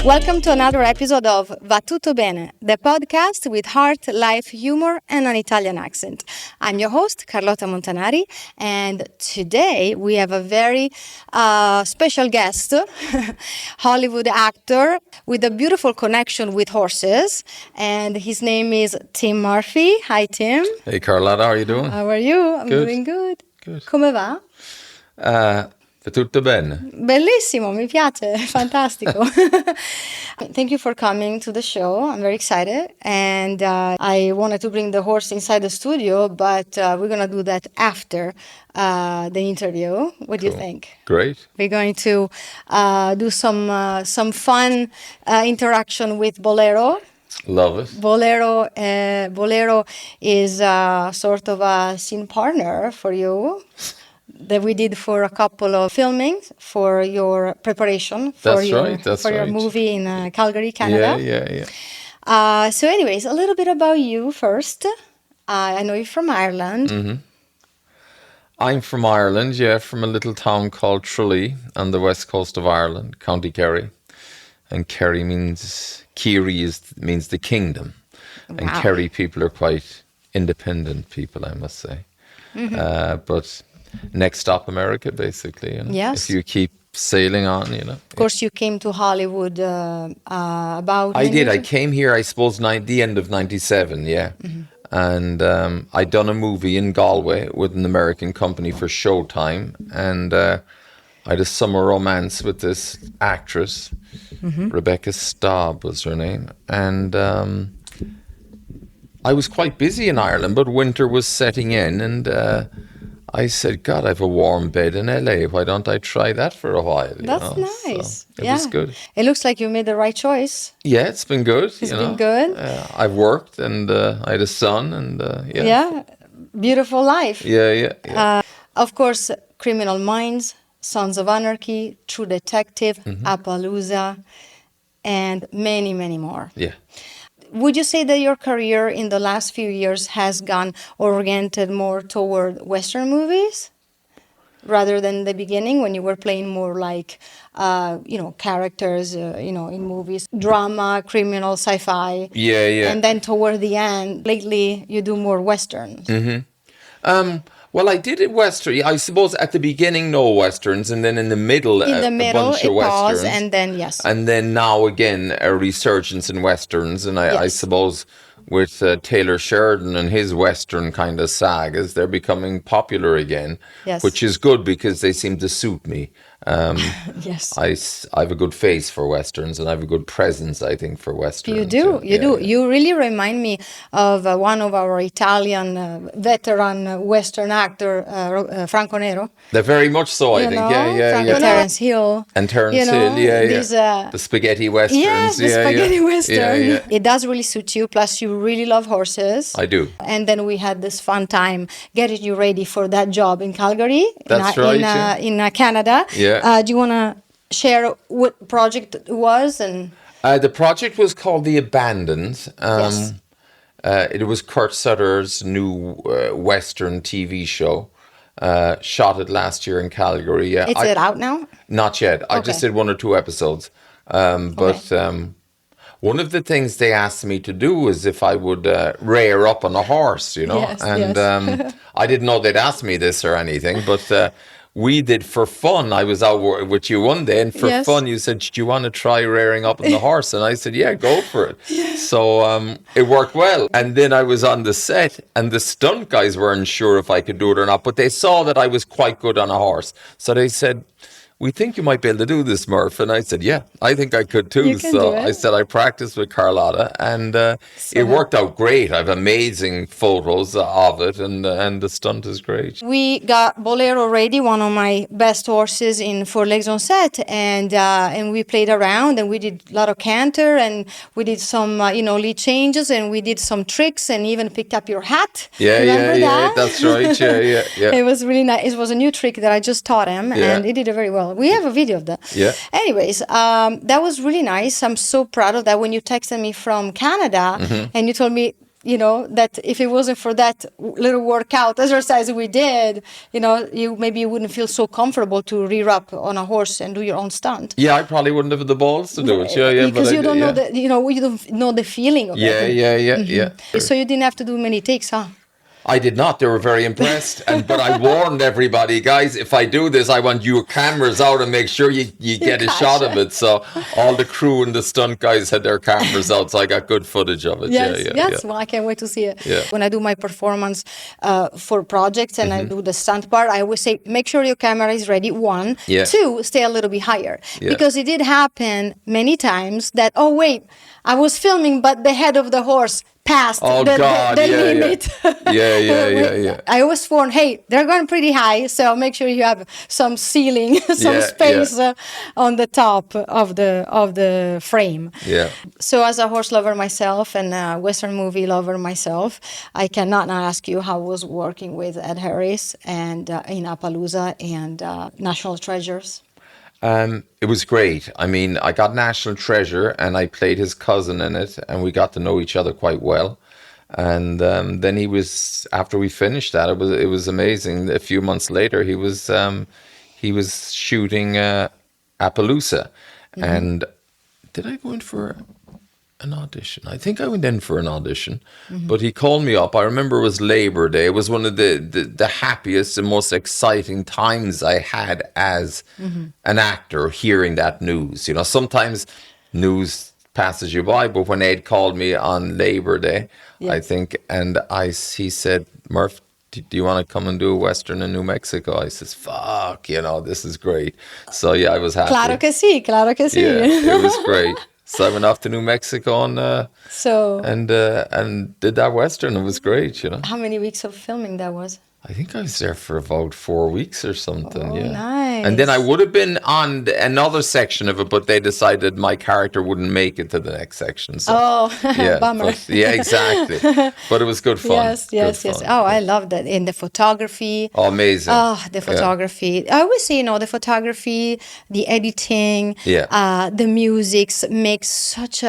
Welcome to another episode of Va Tutto Bene, the podcast with heart, life, humor, and an Italian accent. I'm your host, Carlotta Montanari, and today we have a very special guest, Hollywood actor with a beautiful connection with horses, and his name is Tim Murphy. Hi, Tim. Hey, Carlotta, how are you doing? How are you? I'm Good. doing good. Good. Come va? Va tutto bene. Bellissimo, mi piace, fantastico. Thank you for coming to the show. I'm very excited. And I wanted to bring the horse inside the studio, but we're going to do that after the interview. What do you think? Great. We're going to do some fun interaction with Bolero. Love it. Bolero is sort of a scene partner for you that we did for a couple of filmings for your preparation for your movie in Calgary, Canada. Yeah. So anyways, a little bit about you first. I know you're from Ireland. Mm-hmm. I'm from Ireland, from a little town called Tralee on the west coast of Ireland, County Kerry. And Kerry means the kingdom. Wow. And Kerry people are quite independent people, I must say. Mm-hmm. But next stop America, basically. Yes. If you keep sailing on, Of course, you came to Hollywood about... I did. I came here, I suppose, the end of 97, Mm-hmm. And I'd done a movie in Galway with an American company for Showtime. And I had a summer romance with this actress, mm-hmm. Rebecca Staub was her name. And I was quite busy in Ireland, but winter was setting in. And I said, God, I have a warm bed in LA. Why don't I try that for a while? That's nice. So it was good. It looks like you made the right choice. Yeah, it's been good. It's been good. I've worked and I had a son and Yeah, beautiful life. Yeah. Of course, Criminal Minds, Sons of Anarchy, True Detective, Mm-hmm. Appaloosa, and many, many more. Yeah. Would you say that your career in the last few years has gone oriented more toward Western movies rather than the beginning when you were playing more like, characters, in movies, drama, criminal, sci-fi? Yeah. And then toward the end, lately, you do more Westerns. Mm-hmm. Well, I did it Western. I suppose at the beginning, no Westerns, and then in the middle, a bunch of Westerns. Pause, and then, yes. And then now, again, a resurgence in Westerns. And I suppose with Taylor Sheridan and his Western kind of sagas, they're becoming popular again, yes. which is good because they seem to suit me. Yes. I have a good face for Westerns and I have a good presence, I think, for Westerns. You do. You really remind me of one of our Italian veteran Western actor, Franco Nero. They're very much so, I think. Yeah. Terence Hill. And Terence Hill, these, the spaghetti Westerns. Yes, the spaghetti Western. Yeah. It does really suit you. Plus, you really love horses. I do. And then we had this fun time getting you ready for that job in Calgary. That's right. In Canada. Yeah. Do you want to share what project it was? And the project was called The Abandoned. Yes. It was Kurt Sutter's new Western TV show. Shot it last year in Calgary. Yeah. Is it out now? Not yet. I just did 1 or 2 episodes. One of the things they asked me to do was if I would rear up on a horse, Yes, and I didn't know they'd ask me this or anything, but we did for fun. I was out with you one day, and for fun, you said, "Do you want to try rearing up on the horse?" And I said, "Yeah, go for it." So it worked well. And then I was on the set, and the stunt guys weren't sure if I could do it or not, but they saw that I was quite good on a horse. So they said, "We think you might be able to do this, Murph." And I said, "Yeah, I think I could too." So I said, I practiced with Carlotta, and it worked out great. I have amazing photos of it, and the stunt is great. We got Bolero ready, one of my best horses in 4 legs on set, and we played around, and we did a lot of canter, and we did some lead changes, and we did some tricks, and even picked up your hat. Remember that? That's right. Yeah. It was really nice. It was a new trick that I just taught him, and he did it very well. We have a video of that. Yeah. Anyways, that was really nice. I'm so proud of that. When you texted me from Canada and you told me that if it wasn't for that little workout exercise we did, you wouldn't feel so comfortable to rear up on a horse and do your own stunt. Yeah, I probably wouldn't have the balls to do it. Yeah, Because but you don't know yeah. you don't know the feeling of Yeah, it. yeah. So you didn't have to do many takes, huh? I did not. They were very impressed, but I warned everybody, guys, if I do this, I want your cameras out and make sure you get a shot of it. So all the crew and the stunt guys had their cameras out, so I got good footage of it. Yes, Yeah. yes. Well, I can't wait to see it. Yeah. When I do my performance for projects and I do the stunt part, I always say, make sure your camera is ready. One, Yeah. two, stay a little bit higher. Yeah. Because it did happen many times that, oh, wait, I was filming, but the head of the horse passed Oh, the God, limit. Yeah. I always warn, hey, they're going pretty high, so make sure you have some ceiling, some space on the top of the frame. Yeah. So as a horse lover myself and a Western movie lover myself, I cannot not ask you how was working with Ed Harris and in Appaloosa and National Treasures. It was great. I mean, I got National Treasure and I played his cousin in it, and we got to know each other quite well. And then after we finished that, it was amazing. A few months later, he was shooting Appaloosa. And did I go in for an audition? I think I went in for an audition, but he called me up. I remember it was Labor Day. It was one of the happiest and most exciting times I had as an actor, hearing that news. Sometimes news passes you by, but when Ed called me on Labor Day, I think, and he said, Murph, do you want to come and do a Western in New Mexico? I says, fuck, this is great. So yeah, I was happy. Claro que sí, claro que sí. Yeah, it was great. So I went off to New Mexico and did that Western. It was great, How many weeks of filming that was? I think I was there for about 4 weeks or something. Oh, yeah. nice. And then I would have been on another section of it, but they decided my character wouldn't make it to the next section. So, yeah, bummer. Exactly. But it was good fun. Yes. Fun. Oh, I love that. In the photography. Oh, amazing. Oh, the photography. I always say, the photography, the editing, the music makes such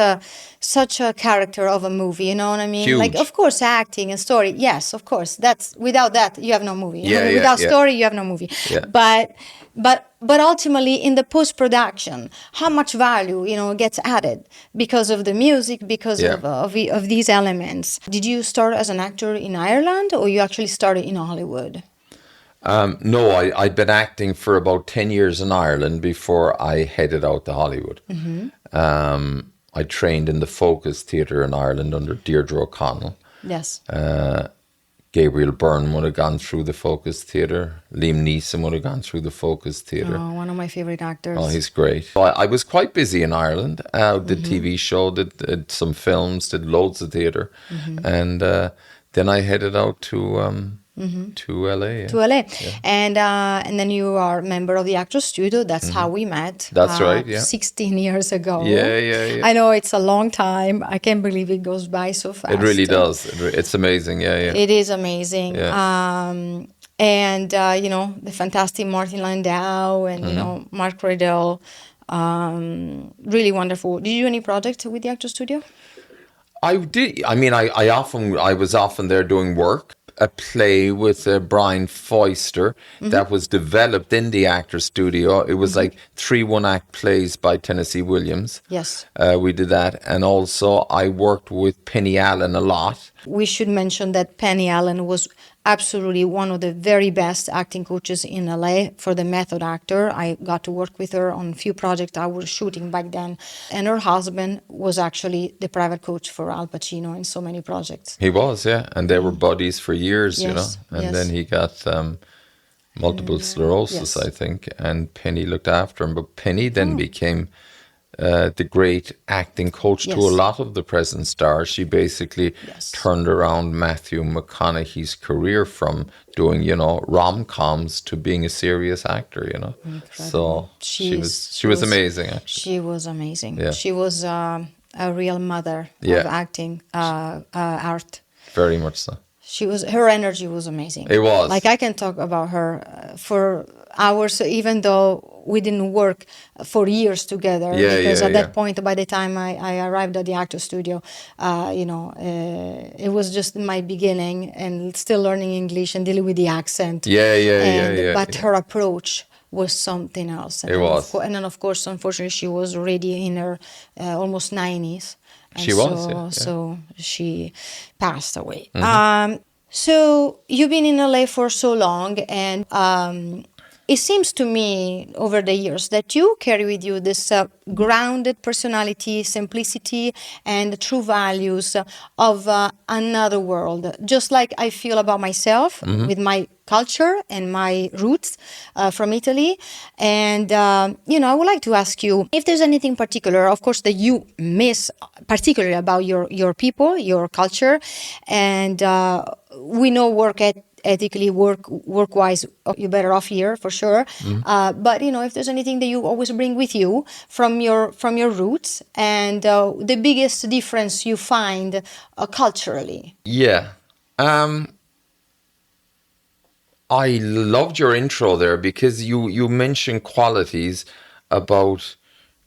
a character of a movie, you know what I mean? Huge. Like, of course, acting and story. Yes, of course. Without that, you have no movie. Without story, you have no movie. Yeah. But ultimately, in the post-production, how much value, gets added because of the music, because of these elements. Did you start as an actor in Ireland, or you actually started in Hollywood? No, I'd been acting for about 10 years in Ireland before I headed out to Hollywood. I trained in the Focus Theatre in Ireland under Deirdre O'Connell. Yes. Gabriel Byrne would have gone through the Focus Theatre. Liam Neeson would have gone through the Focus Theatre. Oh, one of my favorite actors. Oh, he's great. I was quite busy in Ireland. Did TV show, did some films, did loads of theatre. And then I headed out to LA. To LA. And then you are a member of the Actors Studio. That's how we met. That's right, yeah. 16 years ago. Yeah. I know it's a long time. I can't believe it goes by so fast. It really does. It's amazing, yeah. It is amazing. Yeah. And, the fantastic Martin Landau and, Mark Riddell. Really wonderful. Did you do any projects with the Actors Studio? I did. I mean, I was often there doing work. A play with Brian Foister that was developed in the Actors Studio. It was like 3 one-act plays by Tennessee Williams. Yes. We did that. And also I worked with Penny Allen a lot. We should mention that Penny Allen was absolutely one of the very best acting coaches in LA for the method actor. I got to work with her on a few projects I was shooting back then. And her husband was actually the private coach for Al Pacino in so many projects. He was, yeah. And they were buddies for years, Yes, And then he got multiple sclerosis, I think. And Penny looked after him. But Penny then became the great acting coach to a lot of the present stars. She basically turned around Matthew McConaughey's career from doing, rom-coms to being a serious actor, Incredible. So she was amazing, actually. She was amazing. Yeah. She was a real mother of acting art. Very much so. Her energy was amazing. It was. Like, I can talk about her for hours, even though we didn't work for years together, because at that point, by the time I arrived at the actor studio, it was just my beginning and still learning English and dealing with the accent. But her approach was something else. And it was. And then, of course, unfortunately, she was already in her almost 90s. And so she passed away. So you've been in LA for so long, and it seems to me over the years that you carry with you this grounded personality, simplicity, and true values of another world. Just like I feel about myself with my culture and my roots from Italy. And, I would like to ask you if there's anything particular, of course, that you miss particularly about your people, your culture. And we know ethically, work-wise, you're better off here for sure. But if there's anything that you always bring with you from your roots, and the biggest difference you find culturally. Yeah. I loved your intro there, because you mentioned qualities about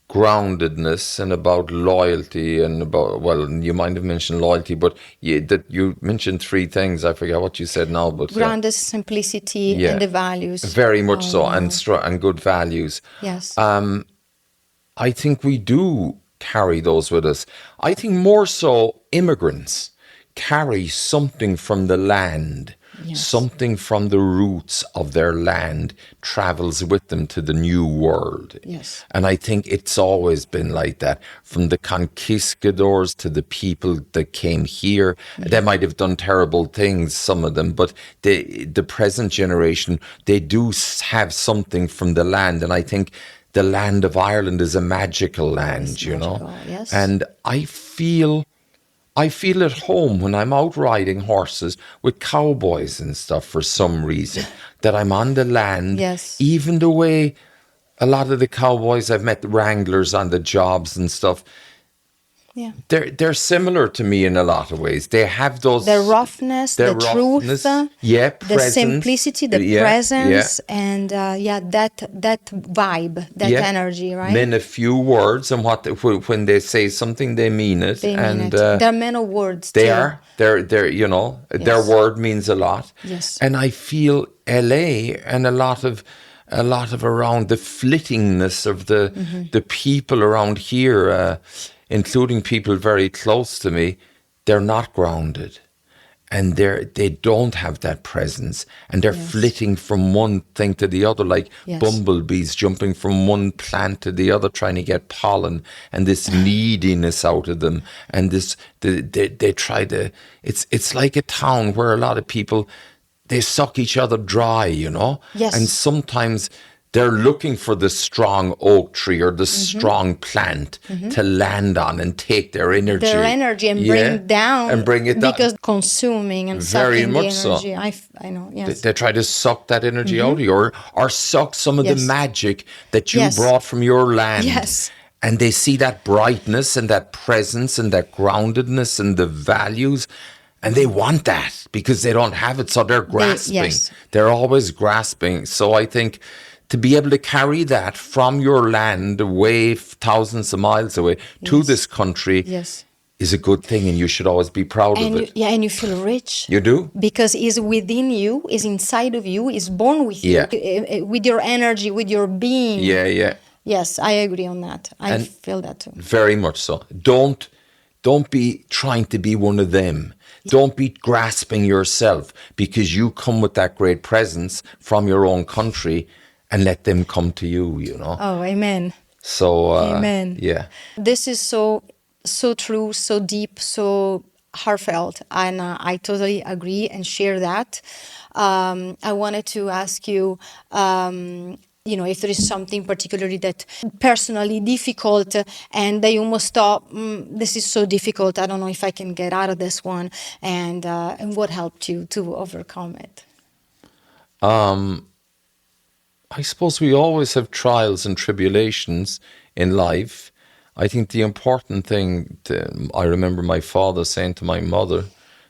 groundedness and about loyalty and about, well, you might have mentioned loyalty, but that you mentioned three things. I forget what you said now, but grounded, simplicity, and the values. Very much so, and good values. Yes. I think we do carry those with us. I think more so immigrants carry something from the land. Something from the roots of their land travels with them to the new world. Yes. And I think it's always been like that. From the conquistadors to the people that came here. They might have done terrible things, some of them, but the present generation, they do have something from the land. And I think the land of Ireland is a magical land, Yes. And I feel at home when I'm out riding horses with cowboys and stuff for some reason, that I'm on the land. Yes. Even the way a lot of the cowboys, I've met the wranglers on the jobs and stuff. Yeah. They're similar to me in a lot of ways. They have those... The roughness, the truth, presence, the simplicity, the presence, and that vibe, that energy, right? Men a few words, and when they say something, they mean it. They're men of words. They're their word means a lot. Yes. And I feel LA and a lot of around the flittingness of the people around here, including people very close to me, they're not grounded, and they don't have that presence, and they're flitting from one thing to the other, like bumblebees jumping from one plant to the other, trying to get pollen, and this neediness out of them, and they try to. It's like a town where a lot of people, they suck each other dry, Yes. and sometimes they're looking for the strong oak tree or the strong plant to land on and take their energy. And bring it down. Because consuming and very sucking much the energy. So. I know, yes. They try to suck that energy out of you, or suck some of the magic that you brought from your land. Yes. And they see that brightness and that presence and that groundedness and the values, and they want that because they don't have it, so they're grasping. They're always grasping. So I think to be able to carry that from your land away, thousands of miles away, to this country is a good thing, and you should always be proud of it. And you feel rich. You do? Because it's within you, it's inside of you, it's born with you, with your energy, with your being. Yes, I agree on that. I feel that too. Very much so. Don't be trying to be one of them. Don't be grasping yourself because you come with that great presence from your own country, and let them come to you, Oh, amen. So, amen. Yeah. This is so true, so deep, so heartfelt, and I totally agree and share that. I wanted to ask you, if there is something particularly that personally difficult and they almost thought, this is so difficult, I don't know if I can get out of this one, and what helped you to overcome it? I suppose we always have trials and tribulations in life. I think the important thing, I remember my father saying to my mother,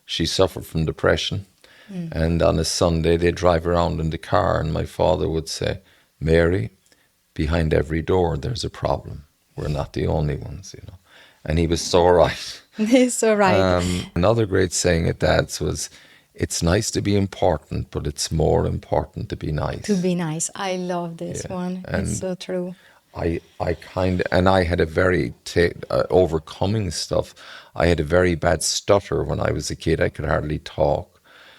she suffered from depression, and on a Sunday they'd drive around in the car, and my father would say, Mary, behind every door there's a problem. We're not the only ones, you know. And he was so right. He's so right. Another great saying at Dad's was, it's nice to be important, but it's more important to be nice. To be nice. I love this one. And it's so true. I had a very, overcoming stuff. I had a very bad stutter when I was a kid. I could hardly talk.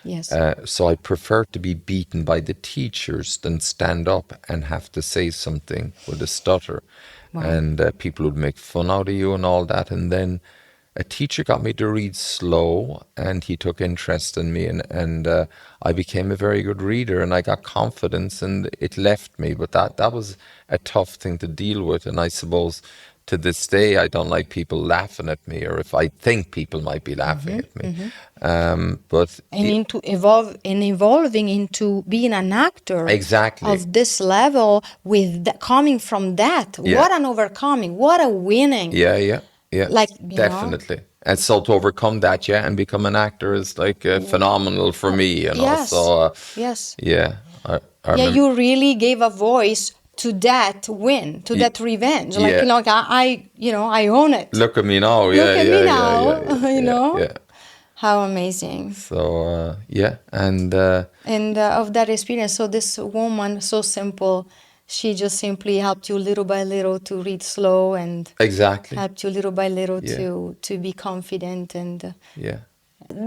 Yes. So I preferred to be beaten by the teachers than stand up and have to say something with a stutter. Wow. And people would make fun out of you and all that. And then a teacher got me to read slow, and he took interest in me, and I became a very good reader, and I got confidence, and it left me. But that was a tough thing to deal with, and I suppose to this day I don't like people laughing at me, or if I think people might be laughing at me. But into evolving into being an actor exactly of this level with coming from that. Yeah. What an overcoming! What a winning! yeah. Like, definitely. And so to overcome that, and become an actor is like phenomenal for me, you know. Yes. So Yes. yeah, I Yeah, you really gave a voice to that win, to that revenge. Like, Yeah. you know, I own it. look at me now. Look Yeah, at yeah, me yeah, now, yeah, you know? Yeah. How amazing. So and Of that experience, so this woman, so simple, she just simply helped you little by little to read slow, and exactly. helped you little by little Yeah. to be confident, and Yeah.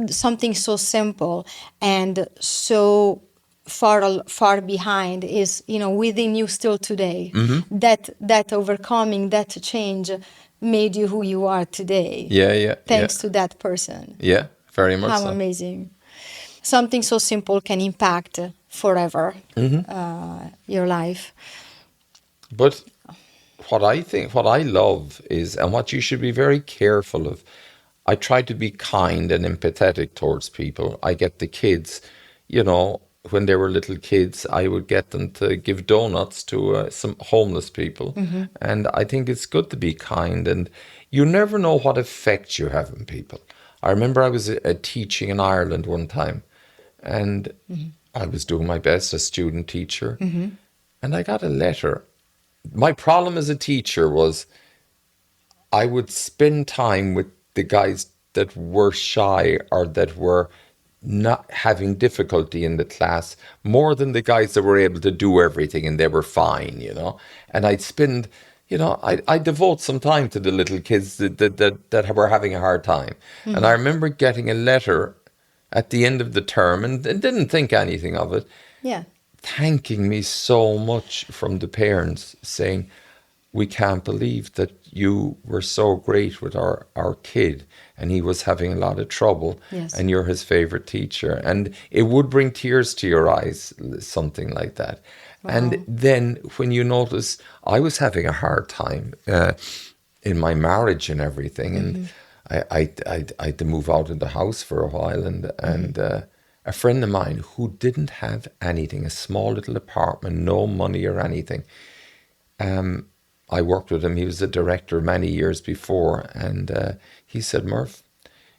something so simple and so far behind is, you know, within you still today. Mm-hmm. That overcoming, that change made you who you are today. Yeah. Thanks to that person. Yeah, very much How so. amazing. Something so simple can impact forever your life. But what I love is, and what you should be very careful of, I try to be kind and empathetic towards people. I get the kids, you know, when they were little kids, I would get them to give donuts to some homeless people. And I think it's good to be kind, and you never know what effect you have on people. I remember I was teaching in Ireland one time, and I was doing my best as student teacher, and I got a letter. My problem as a teacher was I would spend time with the guys that were shy or that were not having difficulty in the class more than the guys that were able to do everything and they were fine, you know. And I'd spend, you know, I devote some time to the little kids that were having a hard time. And I remember getting a letter at the end of the term, and didn't think anything of it, Yeah. thanking me so much from the parents, saying, we can't believe that you were so great with our kid, and he was having a lot of trouble, Yes. and you're his favorite teacher. And it would bring tears to your eyes, something like that. Wow. And then when you notice, I was having a hard time in my marriage and everything, and I had to move out of the house for a while, and a friend of mine who didn't have anything, a small little apartment, no money or anything, I worked with him. He was a director many years before, and he said, Murph,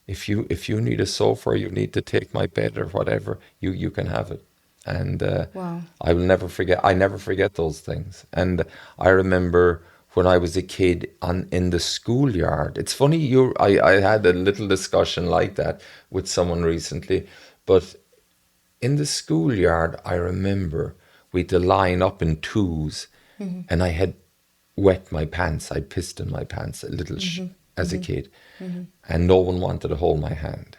if you need a sofa, or you need to take my bed or whatever, you can have it. And Wow. I will never forget. I never forget those things. And I remember when I was a kid in the schoolyard. It's funny. I had a little discussion like that with someone recently, but in the schoolyard, I remember we'd to line up in twos, and I had wet my pants. I pissed in my pants a little as a kid, and no one wanted to hold my hand.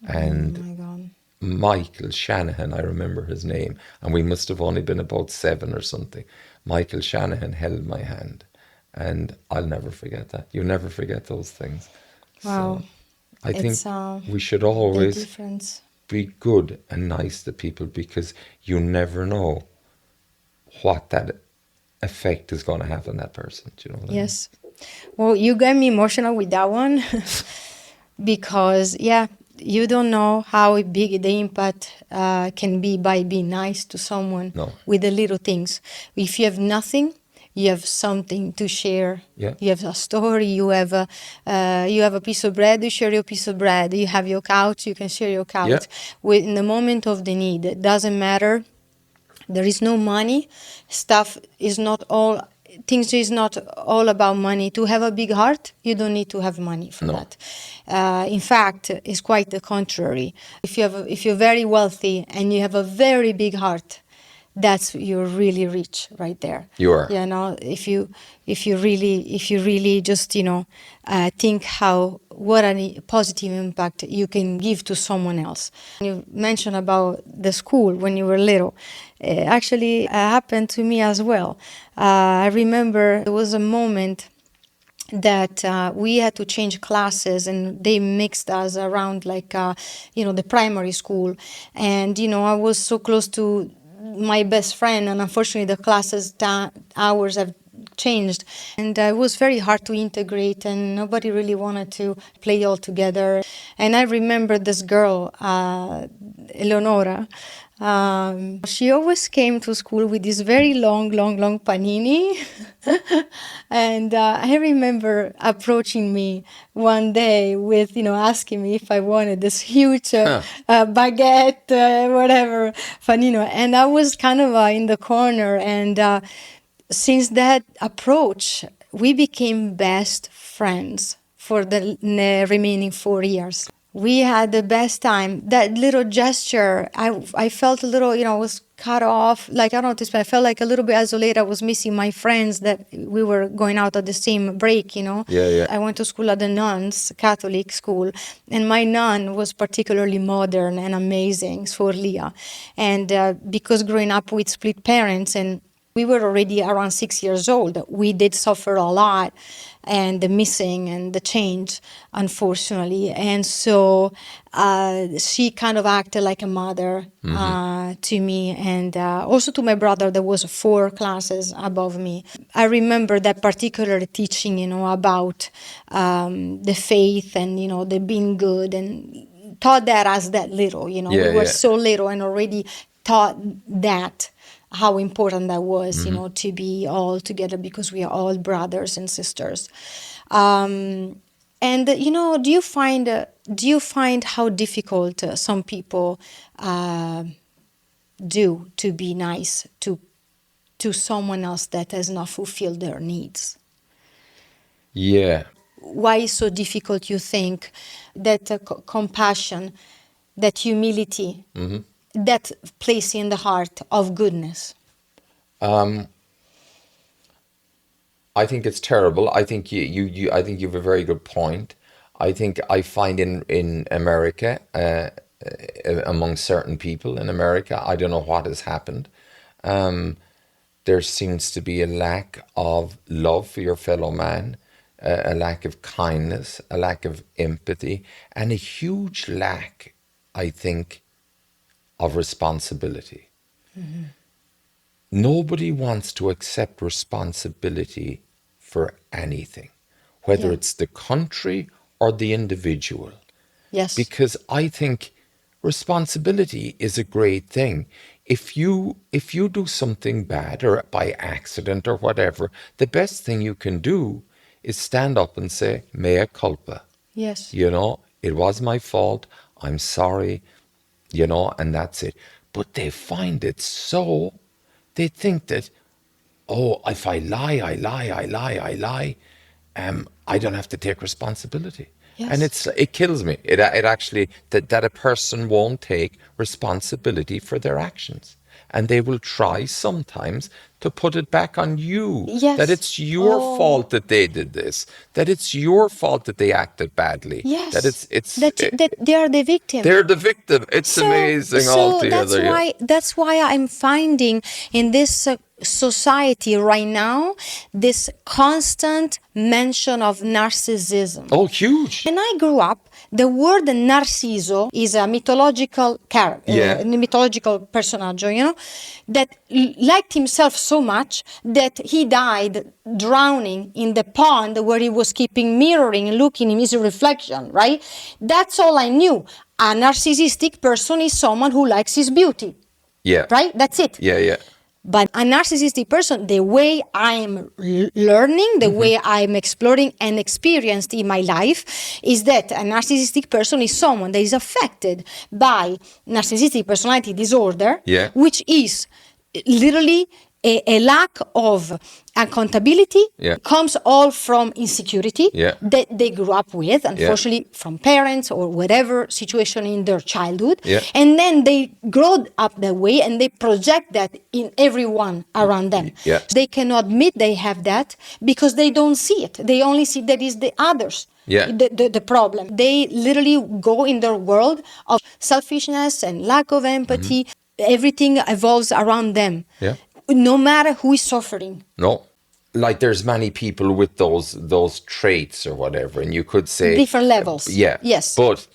And Oh my God. Michael Shanahan, I remember his name, and we must have only been about 7 or something. Michael Shanahan held my hand, and I'll never forget that. You never forget those things. Wow. So I think It's, we should the always difference. be good and nice to people, because you never know what that effect is going to have on that person. Do you know what I mean? Yes. Well, you got me emotional with that one because, yeah, you don't know how big the impact can be by being nice to someone No. with the little things. If you have nothing, you have something to share. Yeah. You have a story. You have a piece of bread. You share your piece of bread. You have your couch. You can share your couch. Yeah. In the moment of the need, it doesn't matter There is no money. Stuff is not all. Things is not all about money. To have a big heart, you don't need to have money for No. that. In fact, it's quite the contrary. If you're very wealthy and you have a very big heart, that's you're really rich right there. You are. You know, if you really just think what a positive impact you can give to someone else. You mentioned about the school when you were little. Actually, happened to me as well. I remember there was a moment that we had to change classes, and they mixed us around like the primary school, and I was so close to my best friend, and unfortunately the classes hours have changed, and it was very hard to integrate, and nobody really wanted to play all together. And I remember this girl, Eleonora. She always came to school with this very long panini. And I remember approaching me one day with, asking me if I wanted this huge baguette, whatever, panino. And I was kind of in the corner. And since that approach, we became best friends for the remaining 4 years. We had the best time. That little gesture, I felt a little, was cut off. Like, I don't know what to explain. I felt like a little bit isolated. I was missing my friends that we were going out at the same break, Yeah. I went to school at the nuns, Catholic school, and my nun was particularly modern and amazing, Sforlia. And because growing up with split parents, and we were already around 6 years old, we did suffer a lot, and the missing and the change, unfortunately. And so she kind of acted like a mother to me, and also to my brother. There was 4 classes above me. I remember that particular teaching, about the faith and, the being good, and taught that as that little, we were so little and already taught that. How important that was, to be all together, because we are all brothers and sisters. And do you find how difficult some people do to be nice to someone else that has not fulfilled their needs? Yeah. Why is so difficult, you think, that compassion, that humility, that place in the heart of goodness? I think it's terrible. I think I think you have a very good point. I think I find in America, among certain people in America, I don't know what has happened. There seems to be a lack of love for your fellow man, a lack of kindness, a lack of empathy, and a huge lack, I think, of responsibility. Nobody wants to accept responsibility for anything, whether it's the country or the individual. Yes. Because I think responsibility is a great thing. If you do something bad, or by accident or whatever, the best thing you can do is stand up and say, mea culpa. Yes. It was my fault. I'm sorry. And that's it. But they find it so, they think that, oh, if I lie, I don't have to take responsibility. Yes. And it kills me. It actually, that a person won't take responsibility for their actions. And they will try sometimes to put it back on you. Yes. That it's your fault that they did this. That it's your fault that they acted badly. Yes. That they are the victim. They're the victim. It's amazing altogether. That's why I'm finding in this society right now this constant mention of narcissism. Oh, huge. When I grew up, the word Narciso is a mythological character, a mythological personage, that liked himself so much that he died drowning in the pond where he was keeping mirroring and looking in his reflection, right? That's all I knew. A narcissistic person is someone who likes his beauty. Yeah. Right? That's it. Yeah. But a narcissistic person, the way I'm learning, the way I'm exploring and experienced in my life, is that a narcissistic person is someone that is affected by narcissistic personality disorder, which is literally a lack of accountability Yeah. comes all from insecurity Yeah. that they grew up with, unfortunately, from parents or whatever situation in their childhood. Yeah. And then they grow up that way and they project that in everyone around them. Yeah. They cannot admit they have that because they don't see it. They only see that is the others. Yeah. The problem. They literally go in their world of selfishness and lack of empathy. Everything evolves around them. Yeah. No matter who is suffering. No. Like there's many people with those traits or whatever, and you could say Different levels. Yeah. Yes. But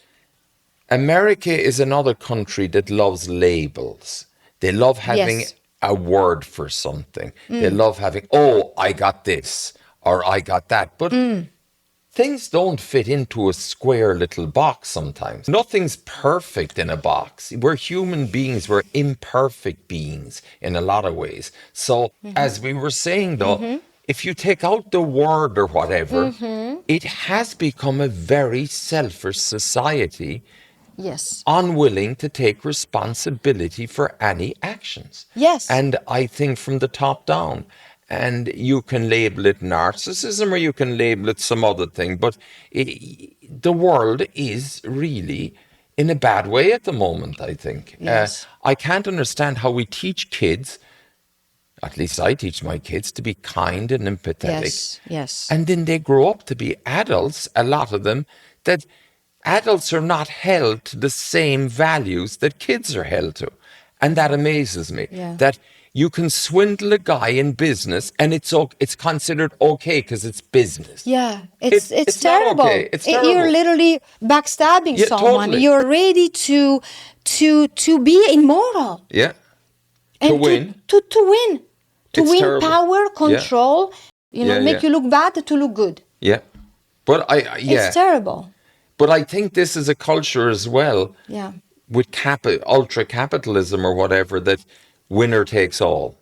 America is another country that loves labels. They love having Yes. a word for something. They love having, oh, I got this or I got that. But things don't fit into a square little box sometimes. Nothing's perfect in a box. We're human beings. We're imperfect beings in a lot of ways. So as we were saying though, if you take out the word or whatever, it has become a very selfish society, Yes. unwilling to take responsibility for any actions. Yes. And I think from the top down, and you can label it narcissism or you can label it some other thing, but the world is really in a bad way at the moment, I think. Yes. I can't understand how we teach kids, at least I teach my kids, to be kind and empathetic. Yes. Yes. And then they grow up to be adults, a lot of them, that adults are not held to the same values that kids are held to. And that amazes me. Yeah. That you can swindle a guy in business and it's considered okay because it's business. Yeah, it's not terrible. okay. It's terrible. You're literally backstabbing Yeah, someone. totally. You're ready to be immoral Yeah. and To win. to win, to It's win terrible. power, control. Yeah, Make yeah. you look bad to look good. Yeah. But It's terrible. But I think this is a culture as well Yeah. with ultra capitalism or whatever, that winner takes all.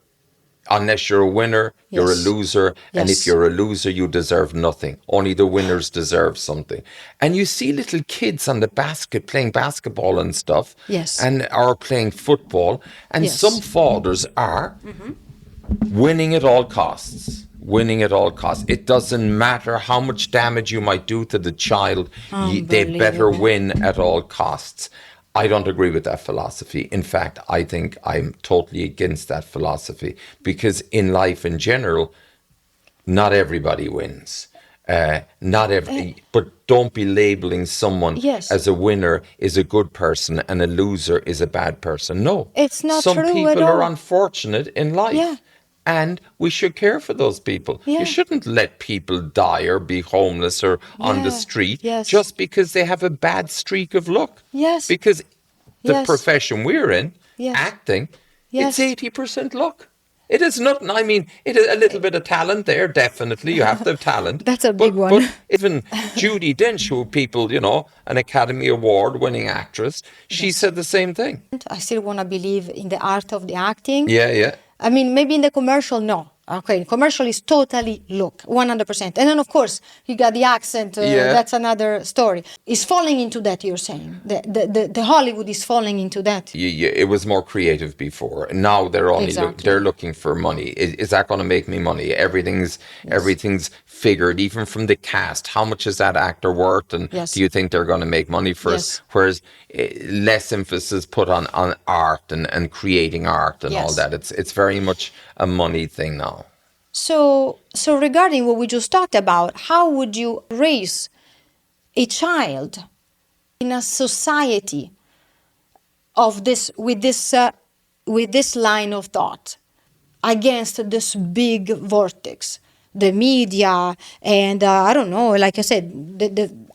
Unless you're a winner, you're a Yes. loser. And if Yes. you're a loser, you deserve nothing. Only the winners deserve something. And you see little kids on the playing basketball and stuff. Yes. And are playing football. And Yes. some fathers are winning at all costs. Winning at all costs. It doesn't matter how much damage you might do to the child. They better Unbelievable. win at all costs. I don't agree with that philosophy. In fact, I think I'm totally against that philosophy, because in life in general, not everybody wins. But don't be labeling someone Yes. as a winner is a good person and a loser is a bad person. No, It's not some true people at are all. unfortunate in life. Yeah. And we should care for those people. Yeah. You shouldn't let people die or be homeless or on the Yeah. street Yes. just because they have a bad streak of luck. Yes. Because the Yes. profession we're in, Yes. acting, Yes. it's 80% luck. It is nothing. I mean, it is a little bit of talent there, definitely. You have to have talent. That's a big one. But even Judi Dench, who people, an Academy Award winning actress, she said the same thing. I still want to believe in the art of the acting. Yeah, yeah. I mean, maybe in the commercial, no. Okay, commercial is totally look, 100%. And then, of course, you got the accent. Yeah. That's another story. It's falling into that, you're saying. The Hollywood is falling into that. It was more creative before. Now they're only Exactly. they're looking for money. Is that going to make me money? Everything's figured, even from the cast. How much is that actor worth? And Yes. do you think they're going to make money for Yes. us? Whereas less emphasis put on art and creating art and all Yes. that. It's very much a money thing now. So regarding what we just talked about, how would you raise a child in a society of this with this line of thought against this big vortex, the media, and I don't know. Like I said,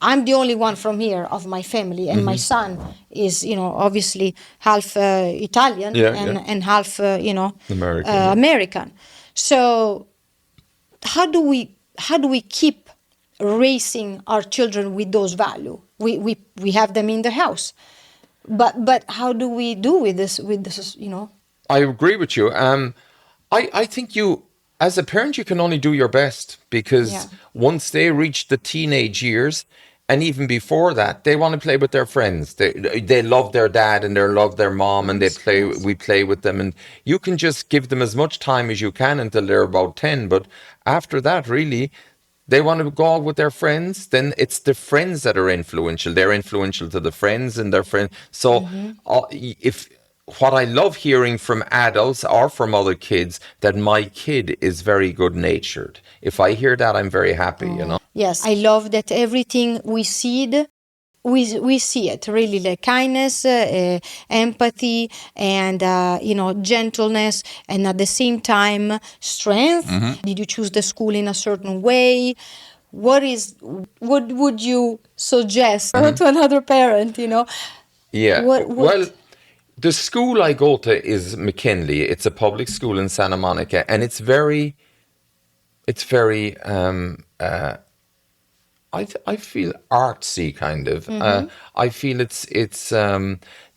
I'm the only one from here of my family, and my son is, obviously half Italian and half, American. American. So how do we keep raising our children with those values? We have them in the house, but how do we do with this? I agree with you. I think as a parent, you can only do your best, because Yeah. once they reach the teenage years, And even before that, they want to play with their friends. They love their dad and they love their mom, and Nice, nice. we play with them. And you can just give them as much time as you can until they're about 10. But after that, really, they want to go out with their friends. Then it's the friends that are influential. They're influential to the friends and their friends. So if what I love hearing from adults or from other kids, that my kid is very good natured. If I hear that, I'm very happy, you know. Yes, I love that everything we see it. We see it really, like kindness, empathy, and gentleness, and at the same time strength. Did you choose the school in a certain way? What would you suggest to another parent? Yeah. What Well, the school I go to is McKinley. It's a public school in Santa Monica, and it's very I feel artsy kind of. I feel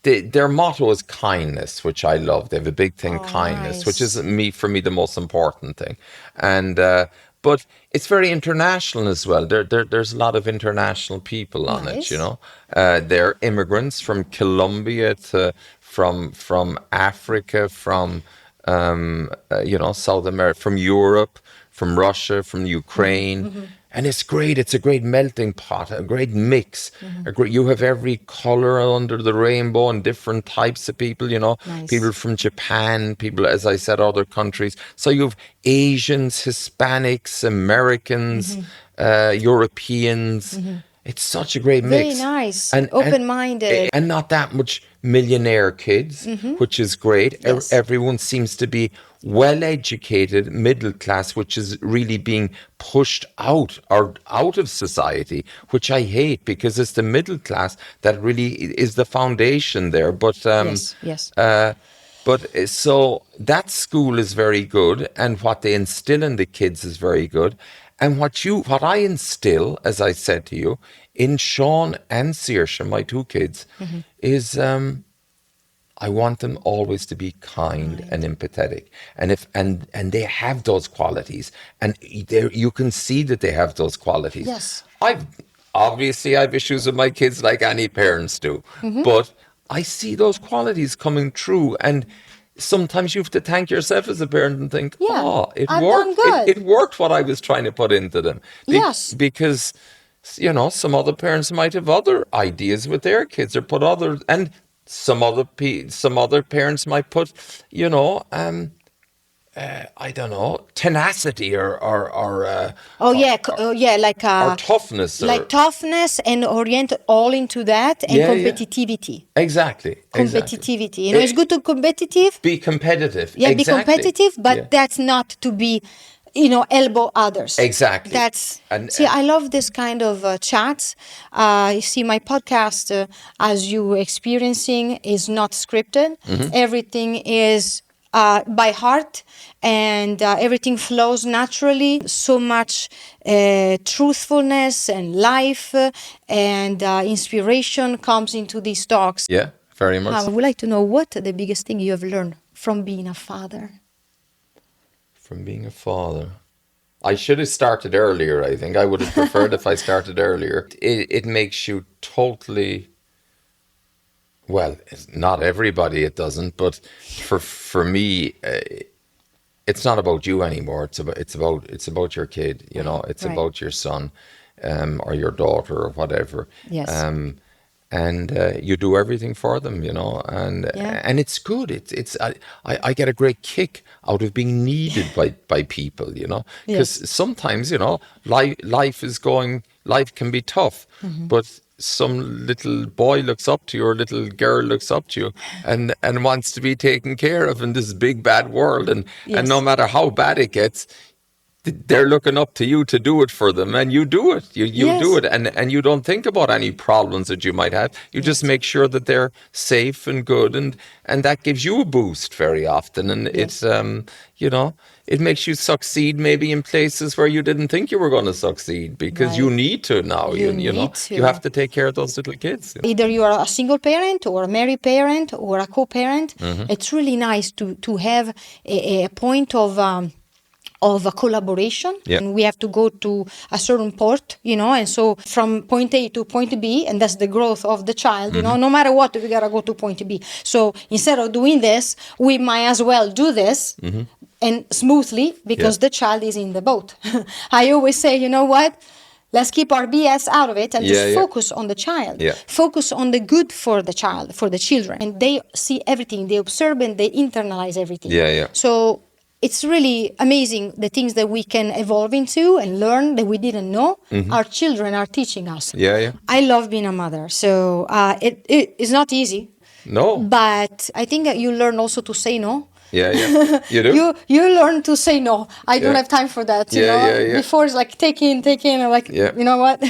their motto is kindness, which I love. They have a big thing, kindness, which is for me the most important thing. And but it's very international as well. There's a lot of international people on it. You know, they're immigrants from Colombia from Africa, from South America, from Europe, from Russia, from Ukraine. And it's great. It's a great melting pot, a great mix. You have every color under the rainbow and different types of people, Nice. people from Japan, people, as I said, other countries. So you have Asians, Hispanics, Americans, Europeans. It's such a great mix. Very nice. And Open-minded. and not that much millionaire kids, which is great. Yes. Everyone seems to be well-educated, middle class, which is really being pushed out of society, which I hate, because it's the middle class that really is the foundation there. But Yes. So that school is very good, and what they instill in the kids is very good. And what I instill, as I said to you, in Sean and Saoirse, my two kids, is I want them always to be kind and empathetic, and they have those qualities, and you can see that they have those qualities. Yes. Obviously I have issues with my kids like any parents do, but I see those qualities coming through, and sometimes you have to thank yourself as a parent and think, it I've worked. done good. It worked what I was trying to put into them. Yes. Because, some other parents might have other ideas with their kids, or put other, and some other parents might put, I don't know, tenacity or like or toughness, like toughness, and orient all into that, and competitivity. Exactly. Competitivity. It's good to competitive. Be competitive. Yeah, exactly. be competitive, but that's not to be, elbow others. Exactly. That's And I love this kind of chats. You see, my podcast, as you experiencing, is not scripted. Everything is by heart, and everything flows naturally. So much truthfulness and life and inspiration comes into these talks. Yeah, very much. I would like to know what the biggest thing you have learned from being a father. From being a father. I should have started earlier, I think. I would have preferred if I started earlier. It makes you totally... Well, not everybody it doesn't, but for me, it's not about you anymore. It's about your kid. It's Right. about your son, or your daughter, or whatever. Yes. And you do everything for them, and it's good. I get a great kick out of being needed by people, because Yes. sometimes life can be tough, but some little boy looks up to you, or little girl looks up to you, and wants to be taken care of in this big bad world, and no matter how bad it gets, they're looking up to you to do it for them, and you do it. You Yes. do it, and you don't think about any problems that you might have. You just make sure that they're safe and good, and that gives you a boost very often. And it's it makes you succeed maybe in places where you didn't think you were going to succeed, because you Right. need to now. You You know, need to. you have to take care of those little kids. Either you are a single parent or a married parent or a co-parent. It's really nice to have a point of a collaboration, and we have to go to a certain port, and so from point A to point B, and that's the growth of the child, no matter what, we gotta go to point B. So instead of doing this, we might as well do this and smoothly, because the child is in the boat. I always say, you know what? Let's keep our BS out of it and just focus on the child. Focus on the good for the child, for the children. And they see everything, they observe and they internalize everything. So it's really amazing the things that we can evolve into and learn that we didn't know. Our children are teaching us. I love being a mother. So it is not easy. No. But I think that you learn also to say no. You do? You learn to say no. I don't have time for that. You know? Before it's like take in. I'm like, you know what?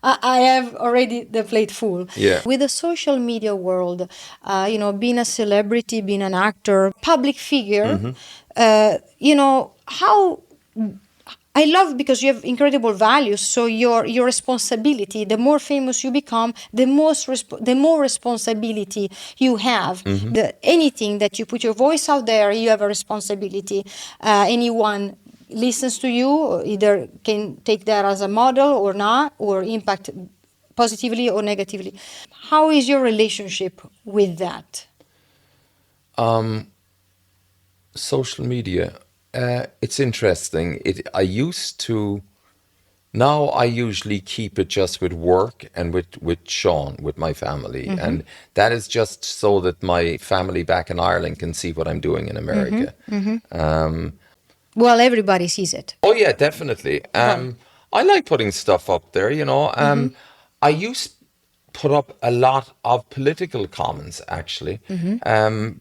I have already the plate full. With the social media world, being a celebrity, being an actor, public figure, how I love, because you have incredible values. So your responsibility, the more famous you become, the more responsibility you have. Anything that you put your voice out there, you have a responsibility. Anyone listens to you, either can take that as a model or not, or impact positively or negatively. How is your relationship with that? Social media. It's interesting. Now I usually keep it just with work and with Sean, with my family. And that is just so that my family back in Ireland can see what I'm doing in America. Well, everybody sees it. Oh yeah, definitely. I like putting stuff up there, I used to put up a lot of political comments, actually,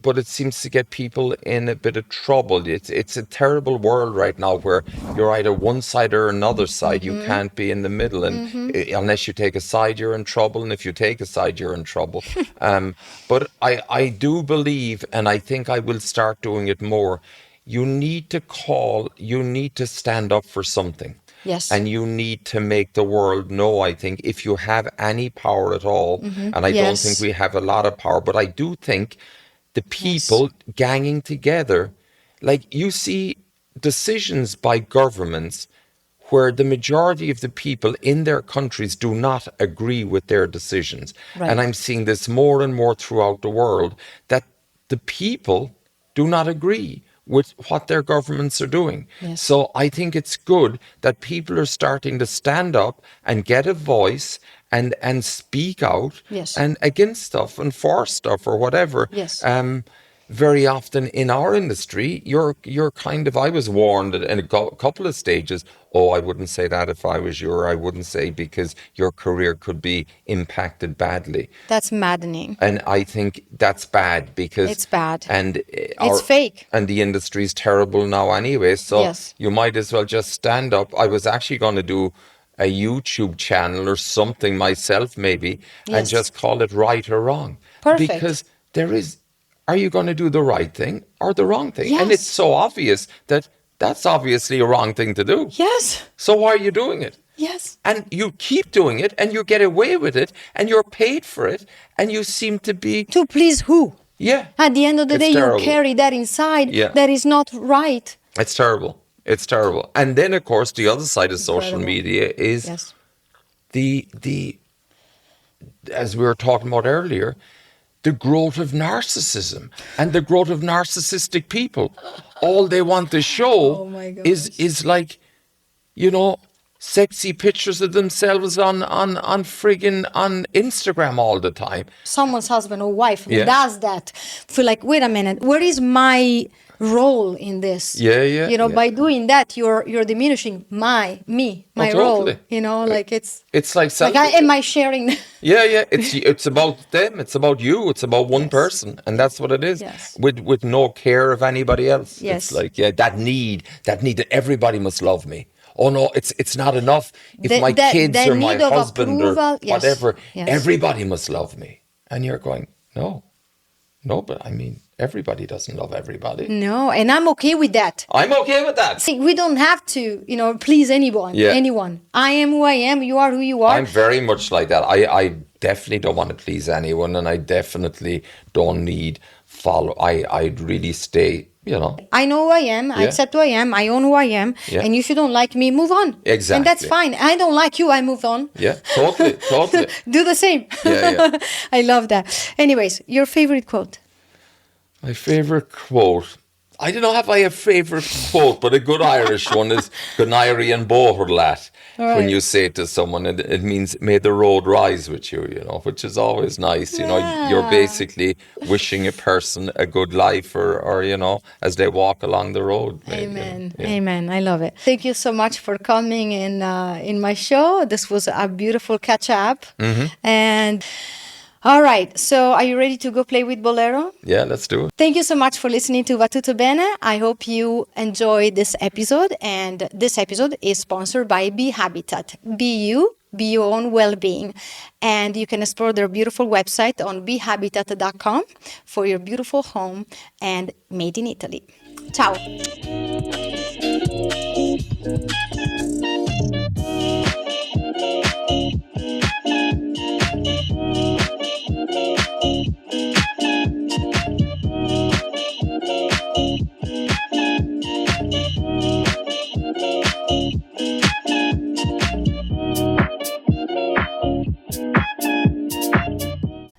but it seems to get people in a bit of trouble. It's a terrible world right now where you're either one side or another side. You can't be in the middle, and unless you take a side, you're in trouble, and if you take a side, you're in trouble. But I do believe, and I think I will start doing it more, you need to stand up for something. Yes. And you need to make the world know, I think, if you have any power at all, and I don't think we have a lot of power, but I do think the people ganging together, like you see decisions by governments where the majority of the people in their countries do not agree with their decisions. And I'm seeing this more and more throughout the world, that the people do not agree with what their governments are doing. So I think it's good that people are starting to stand up and get a voice and speak out and against stuff and for stuff or whatever. Very often in our industry, you're kind of, I was warned in a couple of stages, I wouldn't say that if I was you, or I wouldn't say, because your career could be impacted badly. That's maddening. And I think that's bad, because it's bad. And it's fake. And the industry's terrible now anyway. So you might as well just stand up. I was actually going to do a YouTube channel or something myself, maybe, and just call it Right or Wrong. Perfect. Because are you going to do the right thing or the wrong thing? And it's so obvious that that's obviously a wrong thing to do. So why are you doing it? And you keep doing it, and you get away with it, and you're paid for it, and you seem to be... To please who? At the end of the day, terrible. You carry that inside. That is not right. It's terrible. It's terrible. And then, of course, the other side of social media is the as we were talking about earlier, the growth of narcissism and the growth of narcissistic people. All they want to show is like, sexy pictures of themselves on Instagram all the time. Someone's husband or wife does that. Feel like, wait a minute, where is my role in this? By doing that, you're diminishing my role. Like it's like am I sharing? It's about them. It's about you. It's about one person, and that's what it is. With no care of anybody else. It's like that need that everybody must love me. Oh no, it's not enough if my kids or my husband or whatever. Everybody must love me, and you're going, no, but I mean, everybody doesn't love everybody. No, and I'm okay with that. I'm okay with that. See, we don't have to, please anyone. I am who I am. You are who you are. I'm very much like that. I definitely don't want to please anyone, and I definitely don't need follow. I'd really stay you know. I know who I am. I Yeah. accept who I am. I own who I am. Yeah. And if you don't like me, move on. Exactly. And that's fine. I don't like you. I move on. Yeah, totally, totally. Do the same. Yeah. I love that. Anyways, your favorite quote? My favorite quote. I don't know if I have favorite quote, but a good Irish one is "Gonairi and Boherlat." Right. When you say it to someone, it means "May the road rise with you," which is always nice. You know, you're basically wishing a person a good life, or as they walk along the road. Maybe, Amen. Yeah. Amen. I love it. Thank you so much for coming in my show. This was a beautiful catch up. And all right. So are you ready to go play with Bolero? Yeah, let's do it. Thank you so much for listening to Va Tutto Bene. I hope you enjoyed this episode. And this episode is sponsored by Be Habitat. Be you, be your own well-being. And you can explore their beautiful website on behabitat.com for your beautiful home and made in Italy. Ciao.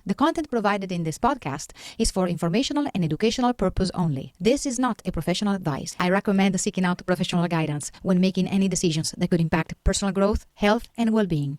The content provided in this podcast is for informational and educational purpose only. This is not a professional advice. I recommend seeking out professional guidance when making any decisions that could impact personal growth, health, and well-being.